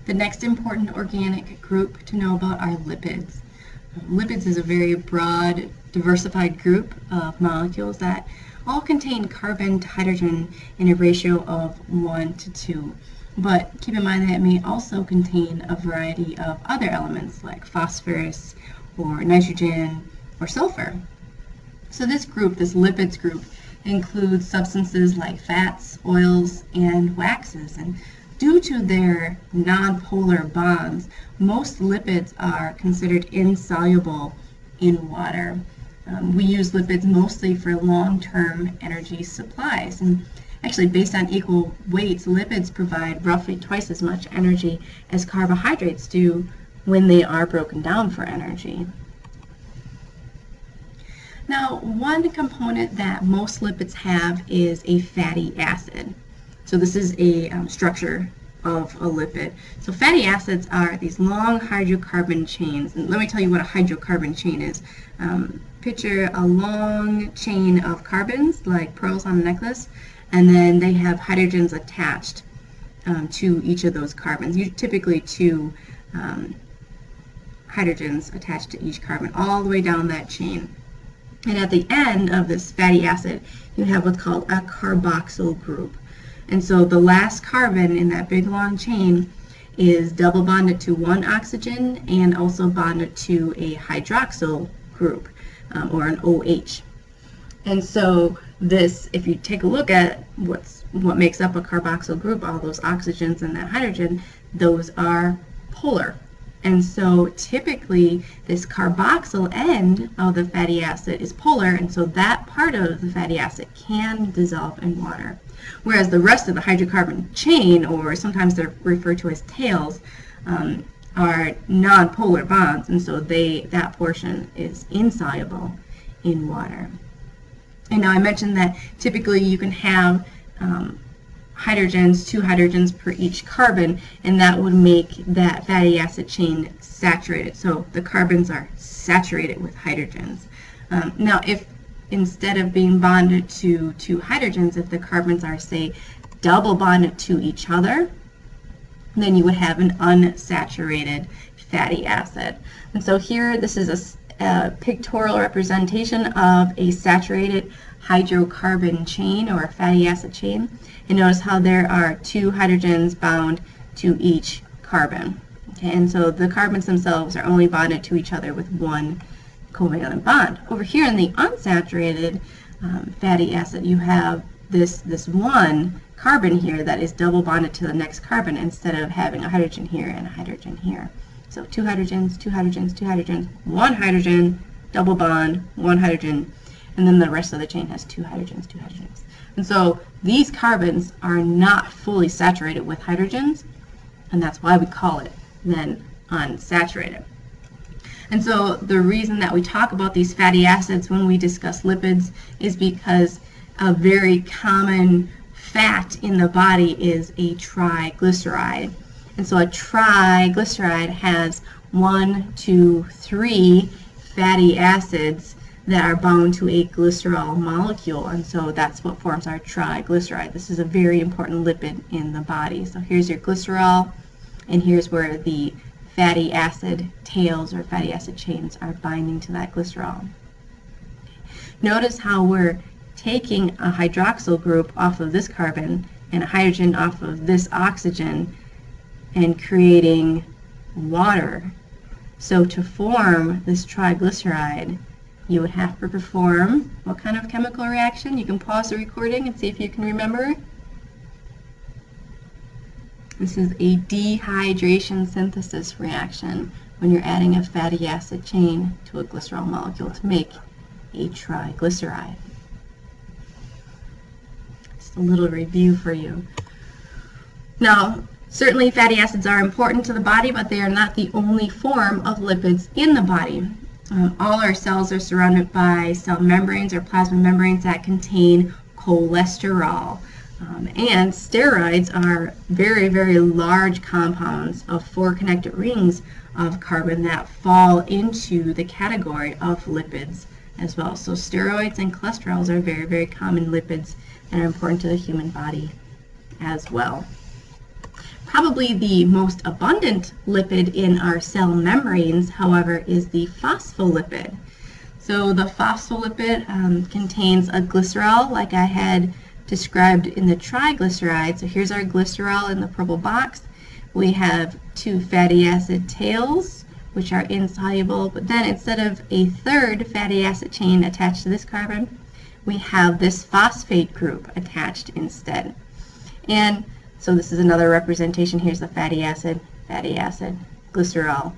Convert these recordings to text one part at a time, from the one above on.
The next important organic group to know about are lipids. Lipids is a very broad, diversified group of molecules that all contain carbon to hydrogen in a ratio of 1 to 2. But keep in mind that it may also contain a variety of other elements like phosphorus or nitrogen or sulfur. So this group, this lipids group, includes substances like fats, oils, and waxes. And due to their nonpolar bonds, most lipids are considered insoluble in water. We use lipids mostly for long-term energy supplies. And actually, based on equal weights, lipids provide roughly twice as much energy as carbohydrates do when they are broken down for energy. Now, one component that most lipids have is a fatty acid. So this is a structure of a lipid. So fatty acids are these long hydrocarbon chains. And let me tell you what a hydrocarbon chain is. Picture a long chain of carbons, like pearls on a necklace, and then they have hydrogens attached to each of those carbons. Typically two hydrogens attached to each carbon all the way down that chain. And at the end of this fatty acid, you have what's called a carboxyl group. And so the last carbon in that big long chain is double bonded to one oxygen and also bonded to a hydroxyl group, or an OH. And so this, if you take a look at what makes up a carboxyl group, all those oxygens and that hydrogen, those are polar. And so typically this carboxyl end of the fatty acid is polar, and so that part of the fatty acid can dissolve in water. Whereas the rest of the hydrocarbon chain, or sometimes they're referred to as tails, are non-polar bonds, and so that portion is insoluble in water. And now I mentioned that typically you can have hydrogens, 2 hydrogens per each carbon, and that would make that fatty acid chain saturated. So the carbons are saturated with hydrogens. Now, if instead of being bonded to 2 hydrogens, if the carbons are, say, double bonded to each other, then you would have an unsaturated fatty acid. And so here, this is a pictorial representation of a saturated hydrocarbon chain, or a fatty acid chain. And notice how there are 2 hydrogens bound to each carbon. Okay, and so the carbons themselves are only bonded to each other with one covalent bond. Over here in the unsaturated fatty acid, you have this one carbon here that is double bonded to the next carbon instead of having a hydrogen here and a hydrogen here. So 2 hydrogens, 2 hydrogens, 2 hydrogens, 1 hydrogen, double bond, 1 hydrogen, and then the rest of the chain has 2 hydrogens, 2 hydrogens. And so these carbons are not fully saturated with hydrogens, and that's why we call it then unsaturated. And so the reason that we talk about these fatty acids when we discuss lipids is because a very common fat in the body is a triglyceride. And so a triglyceride has 1, 2, 3 fatty acids that are bound to a glycerol molecule, and so that's what forms our triglyceride. This is a very important lipid in the body. So here's your glycerol, and here's where the fatty acid tails or fatty acid chains are binding to that glycerol. Notice how we're taking a hydroxyl group off of this carbon and a hydrogen off of this oxygen and creating water. So to form this triglyceride, you would have to perform what kind of chemical reaction? You can pause the recording and see if you can remember. This is a dehydration synthesis reaction when you're adding a fatty acid chain to a glycerol molecule to make a triglyceride. Just a little review for you. Now, certainly fatty acids are important to the body, but they are not the only form of lipids in the body. All our cells are surrounded by cell membranes or plasma membranes that contain cholesterol. And steroids are very, very large compounds of 4 connected rings of carbon that fall into the category of lipids as well. So steroids and cholesterols are very, very common lipids that are important to the human body as well. Probably the most abundant lipid in our cell membranes, however, is the phospholipid. So the phospholipid contains a glycerol, like I had described in the triglyceride. So here's our glycerol in the purple box. We have 2 fatty acid tails, which are insoluble, but then instead of a third fatty acid chain attached to this carbon, we have this phosphate group attached instead. And so this is another representation. Here's the fatty acid, glycerol,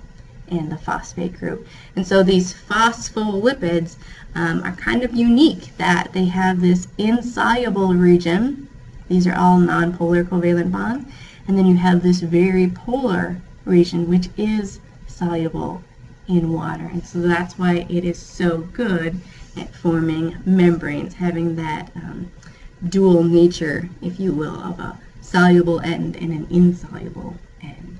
and the phosphate group. And so these phospholipids are kind of unique that they have this insoluble region. These are all nonpolar covalent bonds. And then you have this very polar region, which is soluble in water. And so that's why it is so good at forming membranes, having that dual nature, if you will, of a soluble end and an insoluble end.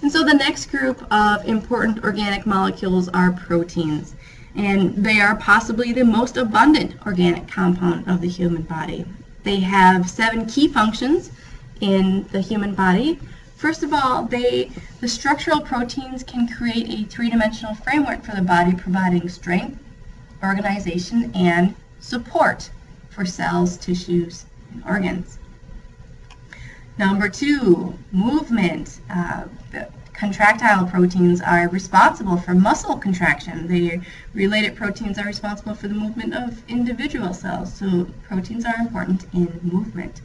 And so the next group of important organic molecules are proteins, and they are possibly the most abundant organic compound of the human body. They have 7 key functions in the human body. First of all, the structural proteins can create a 3-dimensional framework for the body, providing strength, organization, and support for cells, tissues, and organs. Number 2, movement. The contractile proteins are responsible for muscle contraction. The related proteins are responsible for the movement of individual cells, so proteins are important in movement.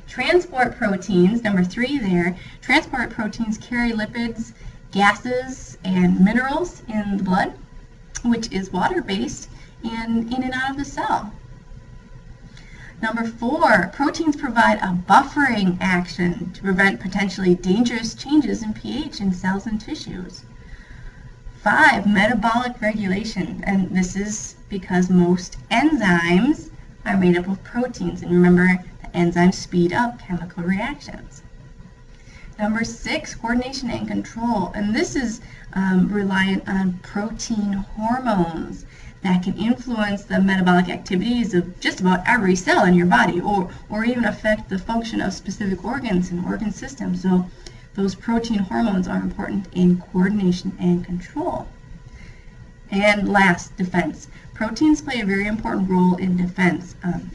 Transport proteins, number 3 there, transport proteins carry lipids, gases, and minerals in the blood, which is water-based, and in and out of the cell. Number 4, proteins provide a buffering action to prevent potentially dangerous changes in pH in cells and tissues. 5, metabolic regulation, and this is because most enzymes are made up of proteins, and remember, enzymes speed up chemical reactions. Number 6, coordination and control, and this is reliant on protein hormones that can influence the metabolic activities of just about every cell in your body, or even affect the function of specific organs and organ systems. So those protein hormones are important in coordination and control. And last, defense. Proteins play a very important role in defense,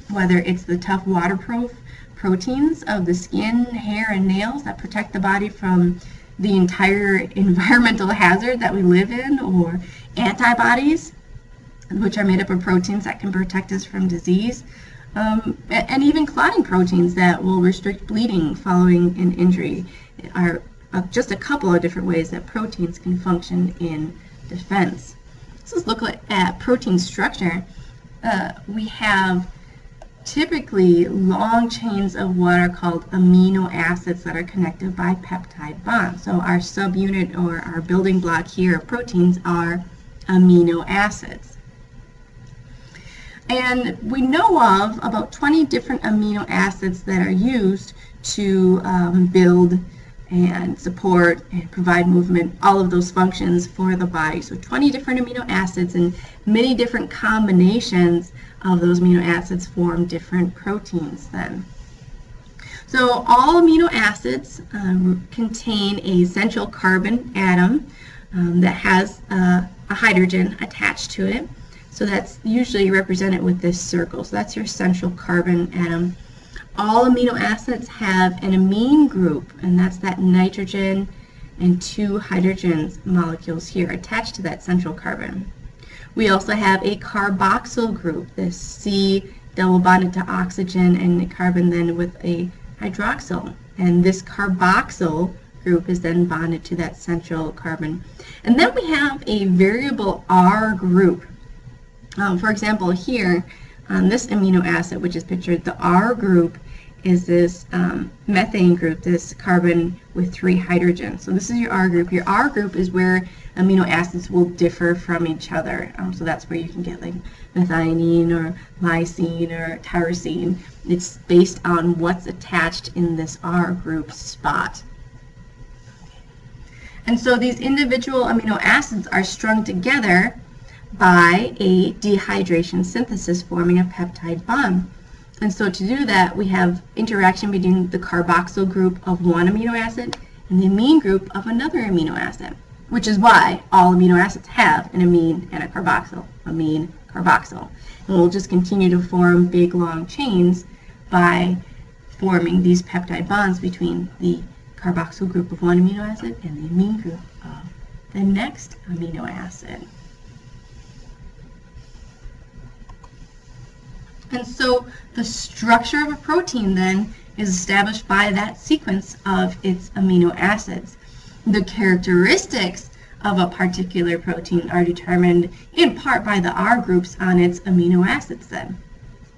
whether it's the tough waterproof proteins of the skin, hair, and nails that protect the body from the entire environmental hazard that we live in, or antibodies, which are made up of proteins that can protect us from disease, and even clotting proteins that will restrict bleeding following an injury are just a couple of different ways that proteins can function in defense. So let's look at protein structure. We have typically long chains of what are called amino acids that are connected by peptide bonds. So our subunit, or our building block here of proteins, are amino acids. And we know of about 20 different amino acids that are used to build and support and provide movement, all of those functions for the body. So 20 different amino acids, and many different combinations of those amino acids form different proteins then. So all amino acids contain a central carbon atom that has a hydrogen attached to it. So that's usually represented with this circle. So that's your central carbon atom. All amino acids have an amine group, and that's that nitrogen and 2 hydrogens molecules here attached to that central carbon. We also have a carboxyl group, this C double bonded to oxygen and a carbon then with a hydroxyl. And this carboxyl group is then bonded to that central carbon. And then we have a variable R group. For example, here on this amino acid, which is pictured, the R group is this methane group, this carbon with 3 hydrogens. So this is your R group. Your R group is where amino acids will differ from each other. So that's where you can get like methionine or lysine or tyrosine. It's based on what's attached in this R group spot. And so these individual amino acids are strung together by a dehydration synthesis, forming a peptide bond. And so to do that, we have interaction between the carboxyl group of one amino acid and the amine group of another amino acid, which is why all amino acids have an amine and a carboxyl, amine, carboxyl. And we'll just continue to form big, long chains by forming these peptide bonds between the carboxyl group of one amino acid and the amine group of the next amino acid. And so the structure of a protein then is established by that sequence of its amino acids. The characteristics of a particular protein are determined in part by the R groups on its amino acids then.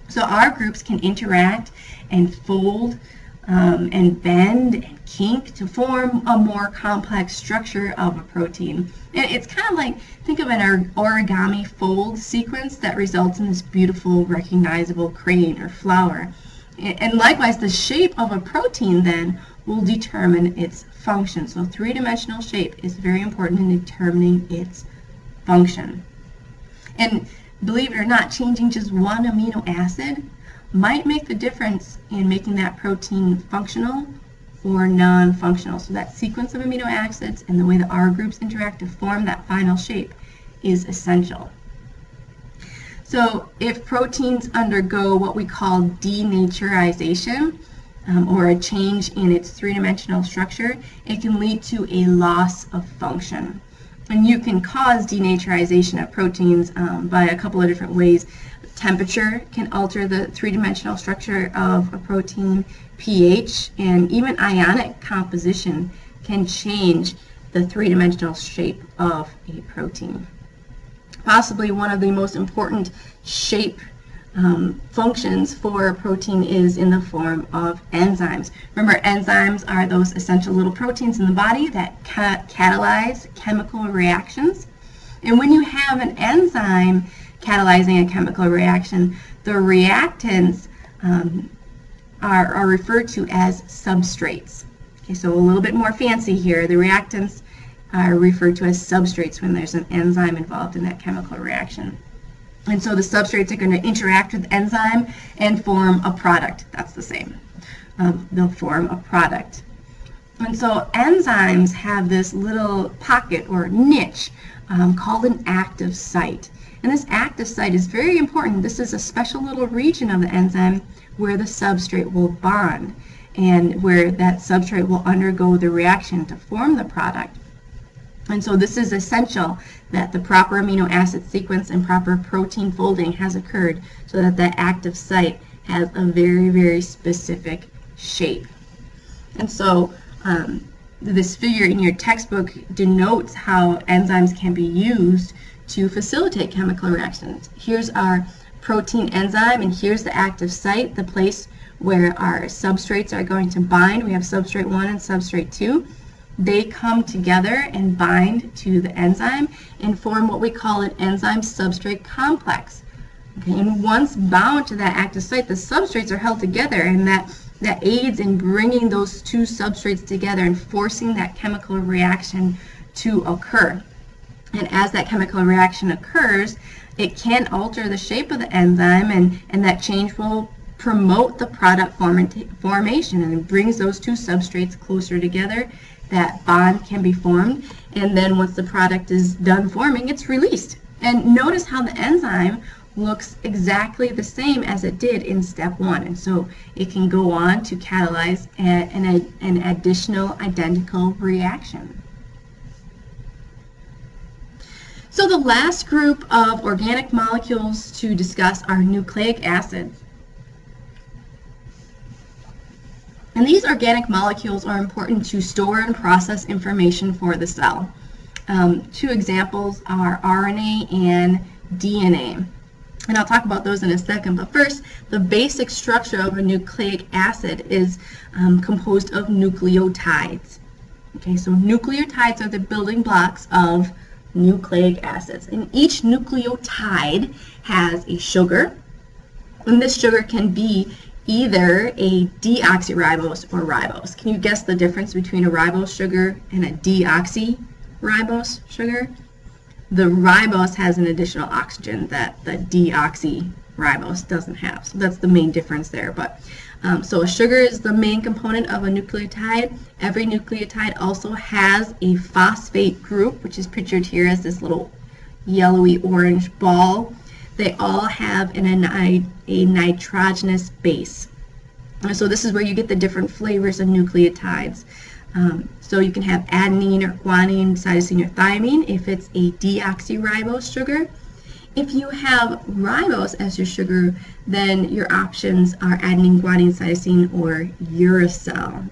So R groups can interact and fold and bend and kink to form a more complex structure of a protein. And it's kind of like, think of an origami fold sequence that results in this beautiful recognizable crane or flower. And likewise, the shape of a protein then will determine its function. So three-dimensional shape is very important in determining its function. And believe it or not, changing just one amino acid might make the difference in making that protein functional or non-functional. So that sequence of amino acids and the way the R groups interact to form that final shape is essential. So if proteins undergo what we call denaturization, or a change in its three-dimensional structure, it can lead to a loss of function. And you can cause denaturization of proteins by a couple of different ways. Temperature can alter the three-dimensional structure of a protein. pH and even ionic composition can change the three-dimensional shape of a protein. Possibly one of the most important shape functions for a protein is in the form of enzymes. Remember, enzymes are those essential little proteins in the body that catalyze chemical reactions. And when you have an enzyme catalyzing a chemical reaction, the reactants are referred to as substrates. Okay, so a little bit more fancy here. The reactants are referred to as substrates when there's an enzyme involved in that chemical reaction. And so the substrates are going to interact with the enzyme and form a product. That's the same. They'll form a product. And so enzymes have this little pocket or niche called an active site. And this active site is very important. This is a special little region of the enzyme where the substrate will bond and where that substrate will undergo the reaction to form the product. And so this is essential that the proper amino acid sequence and proper protein folding has occurred so that that active site has a very, very specific shape. And so this figure in your textbook denotes how enzymes can be used to facilitate chemical reactions. Here's our protein enzyme, and here's the active site, the place where our substrates are going to bind. We have substrate 1 and substrate 2. They come together and bind to the enzyme and form what we call an enzyme-substrate complex. Okay, and once bound to that active site, the substrates are held together, and that aids in bringing those two substrates together and forcing that chemical reaction to occur. And as that chemical reaction occurs, it can alter the shape of the enzyme, and that change will promote the product formation, and it brings those two substrates closer together. That bond can be formed, and then once the product is done forming, it's released. And notice how the enzyme looks exactly the same as it did in step 1, and so it can go on to catalyze an additional identical reaction. So the last group of organic molecules to discuss are nucleic acids. And these organic molecules are important to store and process information for the cell. Two examples are RNA and DNA. And I'll talk about those in a second, but first, the basic structure of a nucleic acid is composed of nucleotides. Okay, so nucleotides are the building blocks of nucleic acids. And each nucleotide has a sugar, and this sugar can be either a deoxyribose or ribose. Can you guess the difference between a ribose sugar and a deoxyribose sugar? The ribose has an additional oxygen that the deoxy ribose doesn't have. So that's the main difference there. But so a sugar is the main component of a nucleotide. Every nucleotide also has a phosphate group, which is pictured here as this little yellowy orange ball. They all have a nitrogenous base. And so this is where you get the different flavors of nucleotides. So you can have adenine or guanine, cytosine, or thymine if it's a deoxyribose sugar. If you have ribose as your sugar, then your options are adenine, guanine, cytosine, or uracil.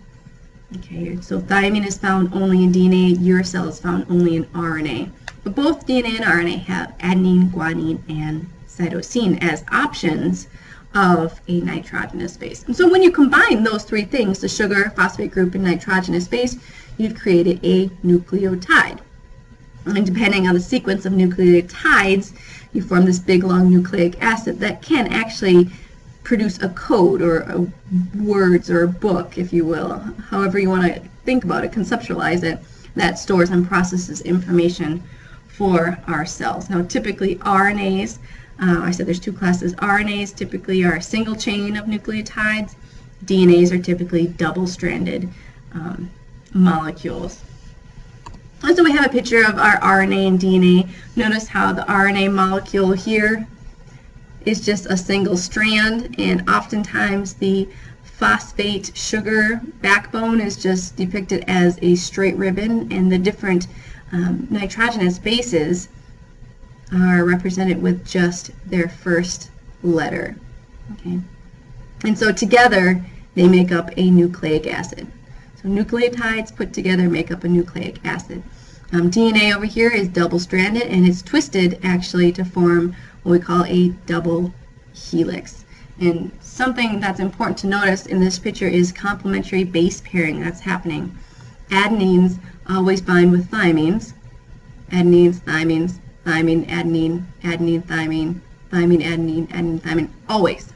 Okay, so thymine is found only in DNA, uracil is found only in RNA. But both DNA and RNA have adenine, guanine, and cytosine as options of a nitrogenous base. And so when you combine those three things, the sugar, phosphate group, and nitrogenous base, you've created a nucleotide. And depending on the sequence of nucleotides, you form this big long nucleic acid that can actually produce a code or words or a book, if you will, however you want to think about it, conceptualize it, that stores and processes information for our cells. Now typically RNAs, I said there's two classes. RNAs typically are a single chain of nucleotides. DNAs are typically double-stranded molecules. And so we have a picture of our RNA and DNA. Notice how the RNA molecule here is just a single strand, and oftentimes the phosphate sugar backbone is just depicted as a straight ribbon, and the different nitrogenous bases are represented with just their first letter. Okay, and so together they make up a nucleic acid. So nucleotides put together make up a nucleic acid. DNA over here is double-stranded, and it's twisted actually to form what we call a double helix. And something that's important to notice in this picture is complementary base pairing that's happening. Adenines always bind with thymines. Adenines, thymines, thymine, adenine, adenine, thymine, thymine, adenine, adenine, thymine, always.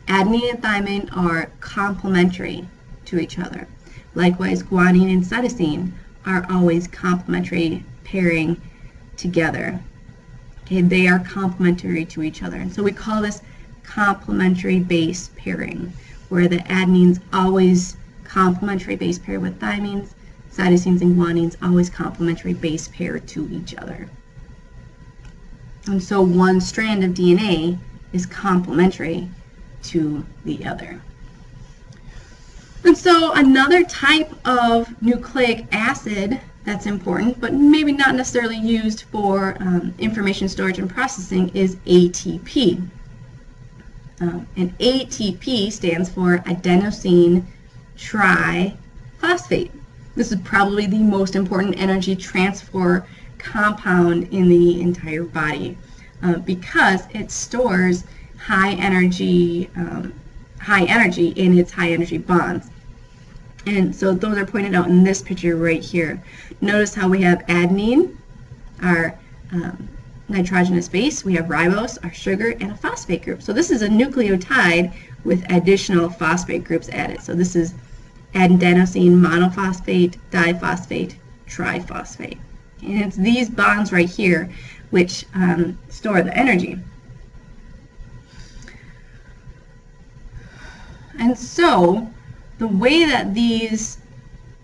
Adenine and thymine are complementary to each other. Likewise, guanine and cytosine are always complementary pairing together. Okay, they are complementary to each other. And so we call this complementary base pairing, where the adenines always complementary base pair with thymines, cytosines and guanines always complementary base pair to each other. And so one strand of DNA is complementary to the other. And so another type of nucleic acid that's important, but maybe not necessarily used for information storage and processing, is ATP. And ATP stands for adenosine triphosphate. This is probably the most important energy transfer compound in the entire body because it stores high energy in its high energy bonds. And so those are pointed out in this picture right here. Notice how we have adenine, our nitrogenous base, we have ribose, our sugar, and a phosphate group. So this is a nucleotide with additional phosphate groups added. So this is adenosine monophosphate, diphosphate, triphosphate. And it's these bonds right here which store the energy. And so the way that these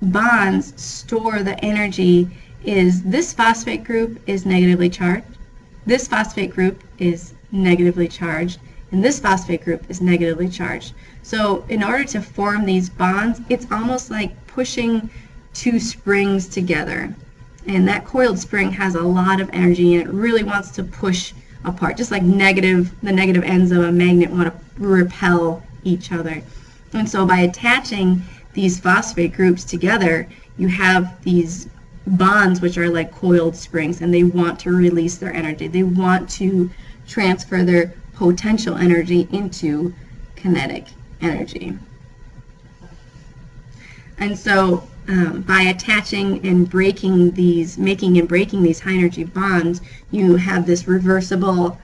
bonds store the energy is this phosphate group is negatively charged, this phosphate group is negatively charged, and this phosphate group is negatively charged. So in order to form these bonds, it's almost like pushing two springs together. And that coiled spring has a lot of energy, and it really wants to push apart, just like the negative ends of a magnet want to repel each other. And so by attaching these phosphate groups together, you have these bonds which are like coiled springs, and they want to release their energy. They want to transfer their potential energy into kinetic energy. And so by attaching and breaking these, making and breaking these high energy bonds, you have this reversible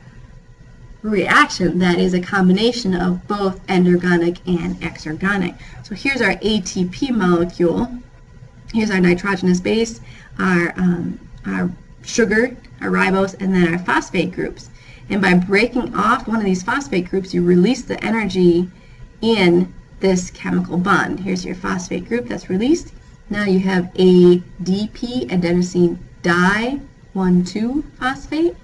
reaction that is a combination of both endergonic and exergonic. So here's our ATP molecule. Here's our nitrogenous base, our sugar, our ribose, and then our phosphate groups. And by breaking off one of these phosphate groups, you release the energy in this chemical bond. Here's your phosphate group that's released. Now you have ADP, adenosine di-1,2 phosphate.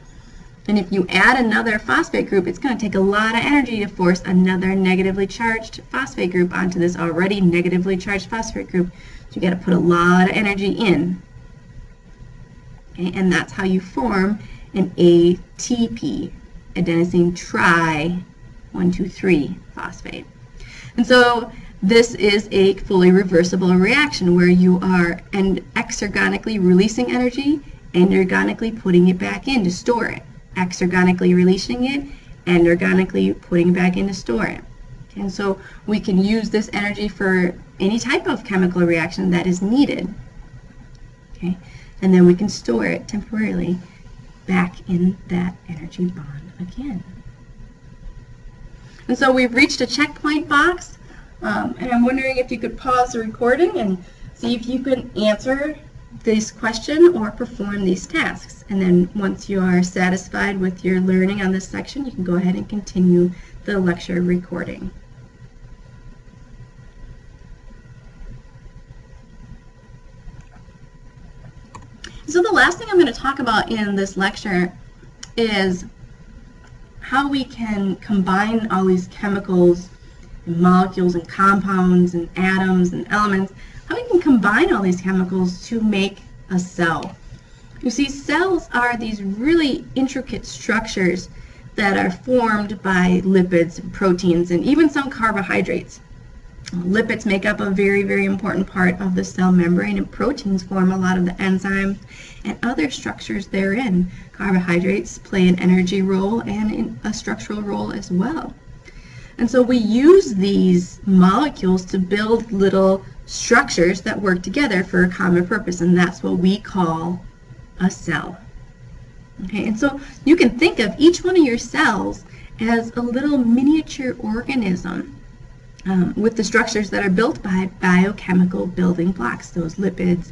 And if you add another phosphate group, it's going to take a lot of energy to force another negatively charged phosphate group onto this already negatively charged phosphate group. So you got to put a lot of energy in. Okay, and that's how you form an ATP, adenosine tri-1,2,3 phosphate. And so this is a fully reversible reaction where you are exergonically releasing energy, endergonically putting it back in to store it. Exergonically releasing it, endergonically putting it back in to store it. Okay, and so we can use this energy for any type of chemical reaction that is needed. Okay, and then we can store it temporarily back in that energy bond again. And so we've reached a checkpoint box, and I'm wondering if you could pause the recording and see if you can answer this question or perform these tasks. And then once you are satisfied with your learning on this section, you can go ahead and continue the lecture recording. So the last thing I'm going to talk about in this lecture is how we can combine all these chemicals and molecules and compounds and atoms and elements, how we can combine all these chemicals to make a cell. You see, cells are these really intricate structures that are formed by lipids, proteins, and even some carbohydrates. Lipids make up a very, very important part of the cell membrane, and proteins form a lot of the enzymes and other structures therein. Carbohydrates play an energy role and a structural role as well. And so we use these molecules to build little structures that work together for a common purpose, and that's what we call a cell. Okay, and so you can think of each one of your cells as a little miniature organism with the structures that are built by biochemical building blocks, those lipids,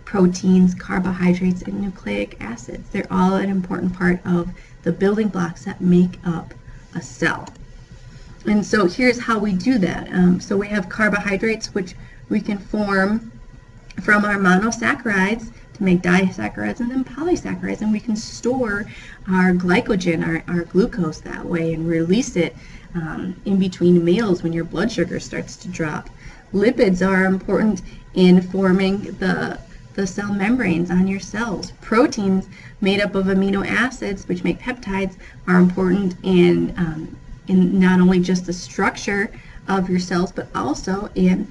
proteins, carbohydrates, and nucleic acids. They're all an important part of the building blocks that make up a cell. And so here's how we do that. So we have carbohydrates, which we can form from our monosaccharides to make disaccharides and then polysaccharides, and we can store our glycogen, our glucose, that way and release it in between meals when your blood sugar starts to drop. Lipids are important in forming the cell membranes on your cells. Proteins made up of amino acids, which make peptides, are important in not only just the structure of your cells, but also in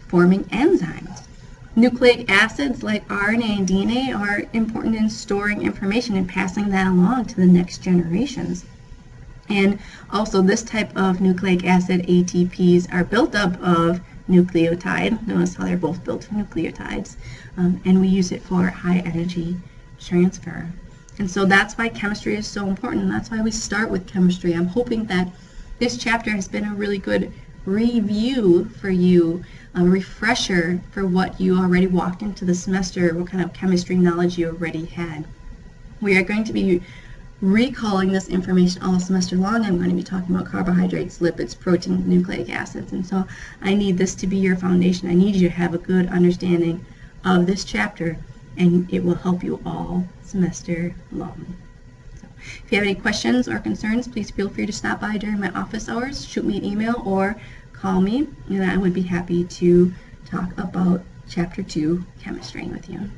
forming enzymes. Nucleic acids like RNA and DNA are important in storing information and passing that along to the next generations. And also this type of nucleic acid, ATPs, are built up of nucleotide. Notice how they're both built from nucleotides. And we use it for high energy transfer. And so that's why chemistry is so important, and that's why we start with chemistry. I'm hoping that this chapter has been a really good review for you, a refresher for what you already walked into the semester, what kind of chemistry knowledge you already had. We are going to be recalling this information all semester long. I'm going to be talking about carbohydrates, lipids, proteins, nucleic acids, and so I need this to be your foundation. I need you to have a good understanding of this chapter, and it will help you all semester long. So, if you have any questions or concerns, please feel free to stop by during my office hours, shoot me an email, or call me, and I would be happy to talk about Chapter 2 chemistry with you.